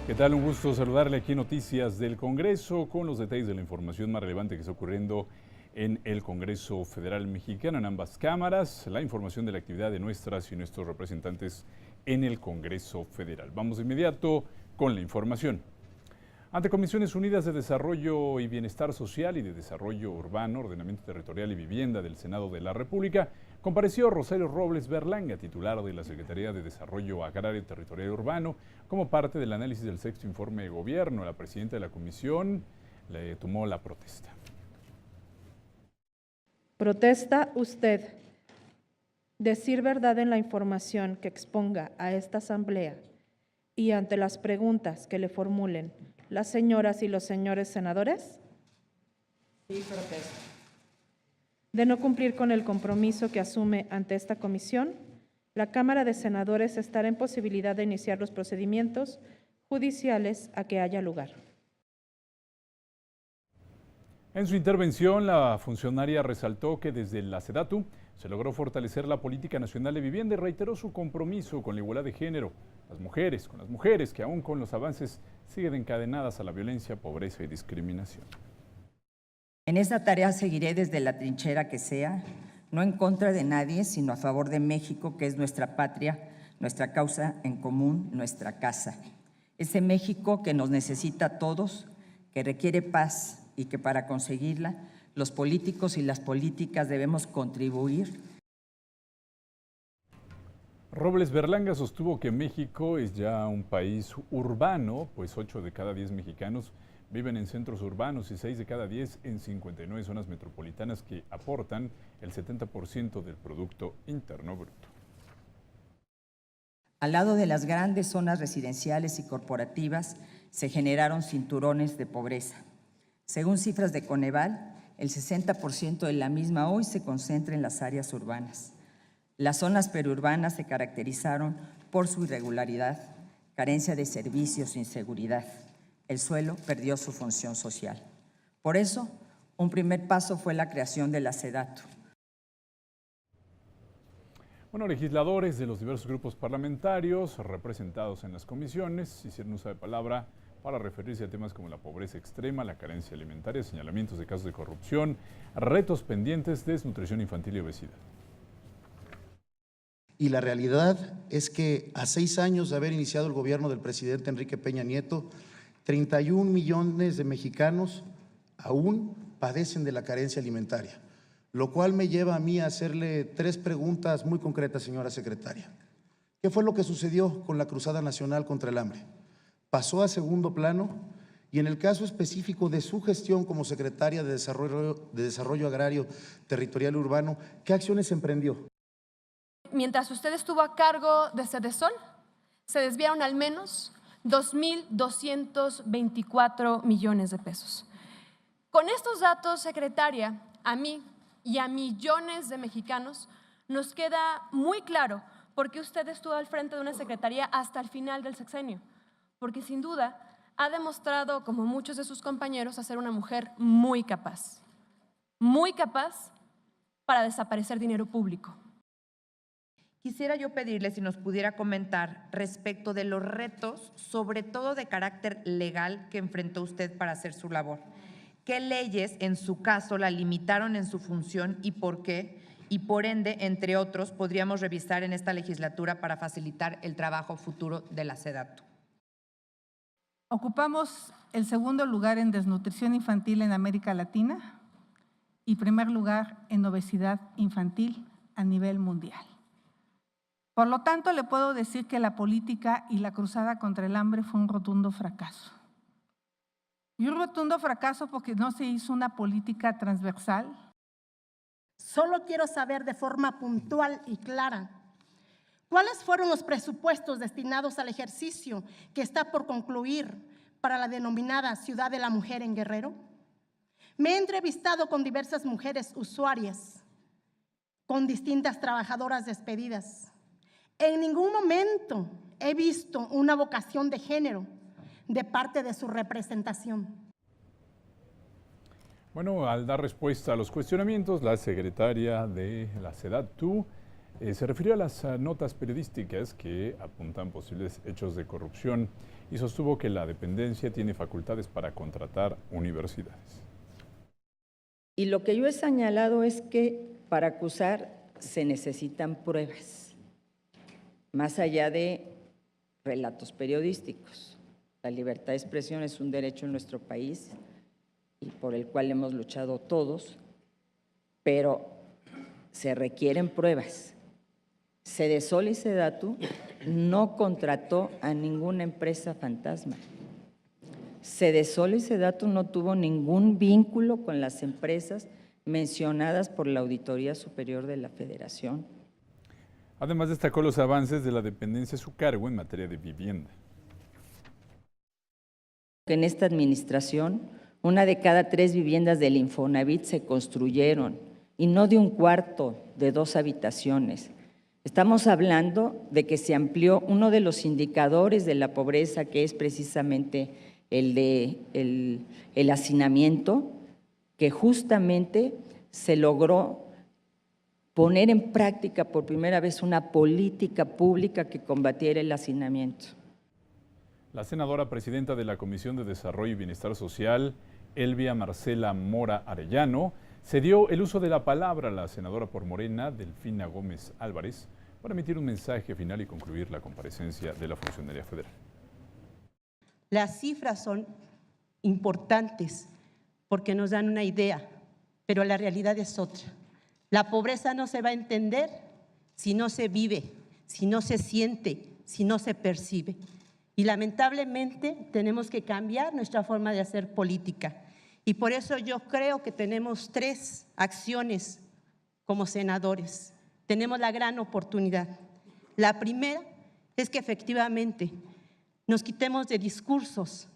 ¿Qué tal? Un gusto saludarle aquí en Noticias del Congreso con los detalles de la información más relevante que está ocurriendo en el Congreso Federal Mexicano, en ambas cámaras, la información de la actividad de nuestras y nuestros representantes en el Congreso Federal. Vamos de inmediato con la información. Ante Comisiones Unidas de Desarrollo y Bienestar Social y de Desarrollo Urbano, Ordenamiento Territorial y Vivienda del Senado de la República, compareció Rosario Robles Berlanga, titular de la Secretaría de Desarrollo Agrario, Territorial y Urbano, como parte del análisis del sexto informe de gobierno. La presidenta de la comisión le tomó la protesta. ¿Protesta usted decir verdad en la información que exponga a esta asamblea y ante las preguntas que le formulen las señoras y los señores senadores? Sí, protesto. De no cumplir con el compromiso que asume ante esta comisión, la Cámara de Senadores estará en posibilidad de iniciar los procedimientos judiciales a que haya lugar. En su intervención, la funcionaria resaltó que desde la SEDATU se logró fortalecer la política nacional de vivienda y reiteró su compromiso con la igualdad de género, con las mujeres que aún con los avances siguen encadenadas a la violencia, pobreza y discriminación. En esta tarea seguiré desde la trinchera que sea, no en contra de nadie, sino a favor de México, que es nuestra patria, nuestra causa en común, nuestra casa. Ese México que nos necesita a todos, que requiere paz y que para conseguirla los políticos y las políticas debemos contribuir. Robles Berlanga sostuvo que México es ya un país urbano, pues 8 de cada 10 mexicanos viven en centros urbanos y 6 de cada 10 en 59 zonas metropolitanas que aportan el 70% del Producto Interno Bruto. Al lado de las grandes zonas residenciales y corporativas se generaron cinturones de pobreza. Según cifras de Coneval, el 60% de la misma hoy se concentra en las áreas urbanas. Las zonas periurbanas se caracterizaron por su irregularidad, carencia de servicios, inseguridad. El suelo perdió su función social. Por eso, un primer paso fue la creación de la SEDATU. Bueno, legisladores de los diversos grupos parlamentarios representados en las comisiones hicieron uso de palabra para referirse a temas como la pobreza extrema, la carencia alimentaria, señalamientos de casos de corrupción, retos pendientes, desnutrición infantil y obesidad. Y la realidad es que a 6 años de haber iniciado el gobierno del presidente Enrique Peña Nieto, 31 millones de mexicanos aún padecen de la carencia alimentaria, lo cual me lleva a mí a hacerle 3 preguntas muy concretas, señora secretaria. ¿Qué fue lo que sucedió con la Cruzada Nacional contra el Hambre? ¿Pasó a segundo plano? Y en el caso específico de su gestión como secretaria de Desarrollo Agrario, Territorial y Urbano, ¿qué acciones emprendió? Mientras usted estuvo a cargo de Sedesol, se desviaron al menos 2.224 millones de pesos. Con estos datos, secretaria, a mí y a millones de mexicanos nos queda muy claro por qué usted estuvo al frente de una secretaría hasta el final del sexenio. Porque sin duda ha demostrado, como muchos de sus compañeros, a ser una mujer muy capaz para desaparecer dinero público. Quisiera yo pedirle si nos pudiera comentar respecto de los retos, sobre todo de carácter legal, que enfrentó usted para hacer su labor. ¿Qué leyes, en su caso, la limitaron en su función y por qué? Y por ende, entre otros, podríamos revisar en esta legislatura para facilitar el trabajo futuro de la SEDATU. Ocupamos el segundo lugar en desnutrición infantil en América Latina y primer lugar en obesidad infantil a nivel mundial. Por lo tanto, le puedo decir que la política y la cruzada contra el hambre fue un rotundo fracaso. Y un rotundo fracaso porque no se hizo una política transversal. Solo quiero saber de forma puntual y clara, ¿cuáles fueron los presupuestos destinados al ejercicio que está por concluir para la denominada Ciudad de la Mujer en Guerrero? Me he entrevistado con diversas mujeres usuarias, con distintas trabajadoras despedidas. En ningún momento he visto una vocación de género de parte de su representación. Bueno, al dar respuesta a los cuestionamientos, la secretaria de la SEDATU Se refirió a las notas periodísticas que apuntan posibles hechos de corrupción y sostuvo que la dependencia tiene facultades para contratar universidades. Y lo que yo he señalado es que para acusar se necesitan pruebas, más allá de relatos periodísticos. La libertad de expresión es un derecho en nuestro país y por el cual hemos luchado todos, pero se requieren pruebas. Sedesol y Sedatu no contrató a ninguna empresa fantasma. Sedesol y Sedatu no tuvo ningún vínculo con las empresas mencionadas por la Auditoría Superior de la Federación. Además, destacó los avances de la dependencia a su cargo en materia de vivienda. En esta administración, 1 de cada 3 viviendas del Infonavit se construyeron, y no de un cuarto, de 2 habitaciones. Estamos hablando de que se amplió uno de los indicadores de la pobreza, que es precisamente el hacinamiento, que justamente se logró poner en práctica por primera vez una política pública que combatiera el hacinamiento. La senadora presidenta de la Comisión de Desarrollo y Bienestar Social, Elvia Marcela Mora Arellano, cedió el uso de la palabra a la senadora por Morena, Delfina Gómez Álvarez, para emitir un mensaje final y concluir la comparecencia de la funcionaria federal. Las cifras son importantes porque nos dan una idea, pero la realidad es otra. La pobreza no se va a entender si no se vive, si no se siente, si no se percibe. Y lamentablemente tenemos que cambiar nuestra forma de hacer política. Y por eso yo creo que tenemos 3 acciones como senadores. Tenemos la gran oportunidad. La primera es que efectivamente nos quitemos de discursos